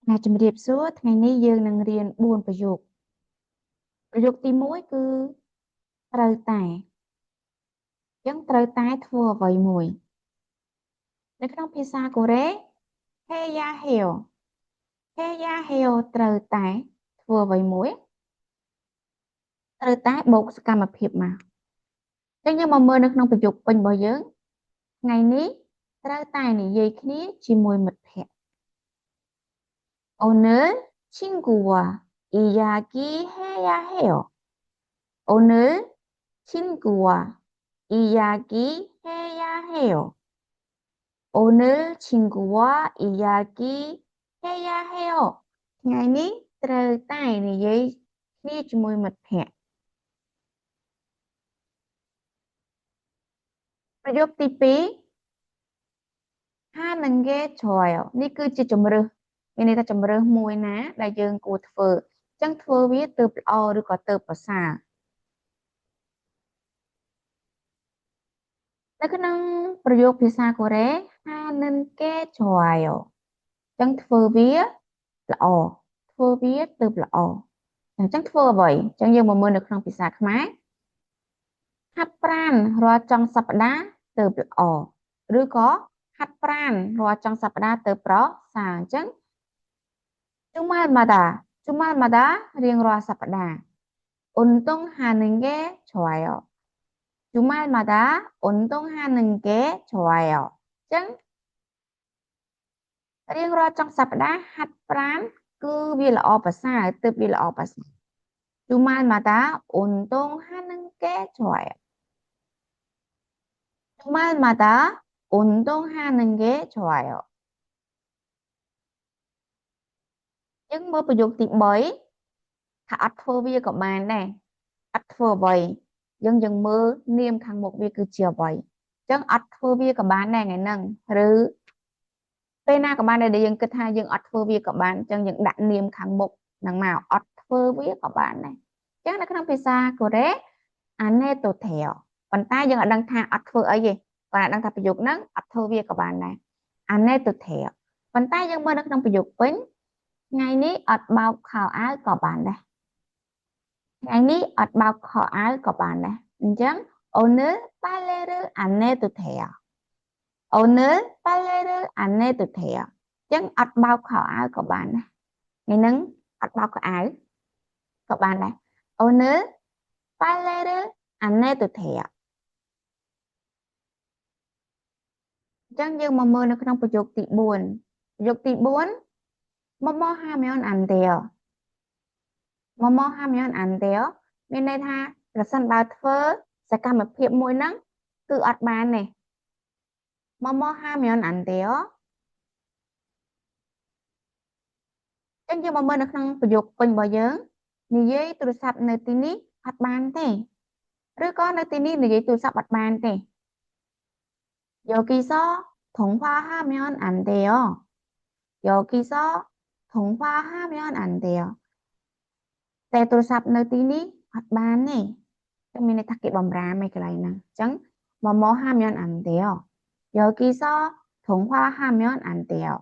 Ngàyជំរាបសួរថ្ងៃនេះយើងនឹងរៀន4ប្រយោគប្រយោគទី1គឺត្រូវតែអញ្ចឹងត្រូវតែធ្វើអ្វីមួយនៅក្នុងភាសាកូរ៉េ heya heo heya heo ត្រូវតែធ្វើអ្វីមួយត្រូវតែបូកសកម្មភាពមកអញ្ចឹងយើងមកមើលនៅក្នុងប្រយោគពេញរបស់យើងថ្ងៃនេះត្រូវតែនិយាយគ្នាជាមួយមិត្តភក្តិ 오늘 친구와 이야기해야 해요. 오늘 친구와 이야기해야 해요. 오늘 친구와 이야기해야 해요. ថ្ងៃនេះត្រូវតែនិយាយគ្នាជាមួយមិត្តភក្តិប្រយោគទី2 하는 게 좋아요. នេះគឺជាជំរើសមានន័យថាជំរើសមួយណាដែលយើងគួរធ្វើអញ្ចឹងធ្វើវាទើបល្អឬក៏ទើបប្រសើរនៅក្នុងប្រយោគភាសាកូរ៉េ 하는 게 좋아요 អញ្ចឹងធ្វើវាល្អធ្វើវាទើបល្អអញ្ចឹងធ្វើអ្វីអញ្ចឹងយើងមកមើលនៅក្នុងភាសាខ្មែរហាត់ប្រាណរាល់ចុងសប្តាហ៍ទើបល្អឬក៏ហាត់ប្រាណរាល់ចុងសប្តាហ៍ទើបប្រសើរអញ្ចឹង주말마다រៀងរាល់សប្តាហ៍운동하는 게 좋아요 주말마다 운동하는 게 좋아요 អញ្ចឹងរៀងរាល់ចុងសប្តាហ៍ហាត់ប្រាណគឺវាល្អប្រសើរទើបវាល្អប្រសើរ 주말마다 운동하는 게 좋아요 주말마다 운동하는 게 좋아요 យើងមើលប្រយោគទី3ថាអត់ធ្វើវាក៏បានដែរអត់ធ្វើអ្វីយើងមើលនាមខាងមុខវាគឺជាអ្វីអញ្ចឹងអត់ធ្វើវាក៏បានដែរថ្ងៃហ្នឹងឬពេលណាក៏បានដែរដែលយើងគិតថាយើងអត់ធ្វើវាក៏បានអញ្ចឹងយើងដាក់នាមខាងមុខហ្នឹងមកអត់ធ្វើវាក៏បានដែរអញ្ចឹងនៅក្នុងភាសាកូរ៉េ ane to theo ប៉ុន្តែយើងអត់ដឹងថាអត់ធ្វើអីទេគាត់អត់ដឹងថាប្រយោគហ្នឹងអត់ធ្វើវាក៏បានដែរ ane to theo ប៉ុន្តែយើងមើលនៅក្នុងប្រយោគពេញថ្ងៃនេះអត់បោកខោអាវក៏បានដែរថ្ងៃនេះអត់បោកខោអាវក៏បានដែរអញ្ចឹង 오늘 빨래를 안 해도 돼요 오늘 빨래를 안 해도 돼요 អញ្ចឹងអត់បោកខោអាវក៏បានដែរថ្ងៃហ្នឹងអត់បោកខោអាវក៏បានដែរ 오늘 빨래를 안 해도 돼요 អញ្ចឹងយើងមកមើលនៅក្នុងប្រយោគទី4ប្រយោគទី4 뭐뭐 하면 안 돼요 뭐뭐 하면 안 돼요 មានន័យថាប្រសិនបើធ្វើសកម្មភាពមួយហ្នឹងគឺអត់បានទេ 뭐뭐 하면 안 돼요 អញ្ចឹងយើងមកមើលនៅក្នុងប្រយោគពេញរបស់យើងនិយាយទូរស័ព្ទនៅទីនេះអត់បានទេឬក៏នៅទីនេះនិយាយទូរស័ព្ទអត់បានទេ 여기서 통화하면 안 돼요 여기서 통화하면 안 돼요 តែទូរស័ព្ទនៅទីនេះអត់បានទេតែមានន័យថាគេបំរាមកន្លែងហ្នឹងអញ្ចឹង 뭐뭐 하면 안 돼요 여기서 통화하면 안 돼요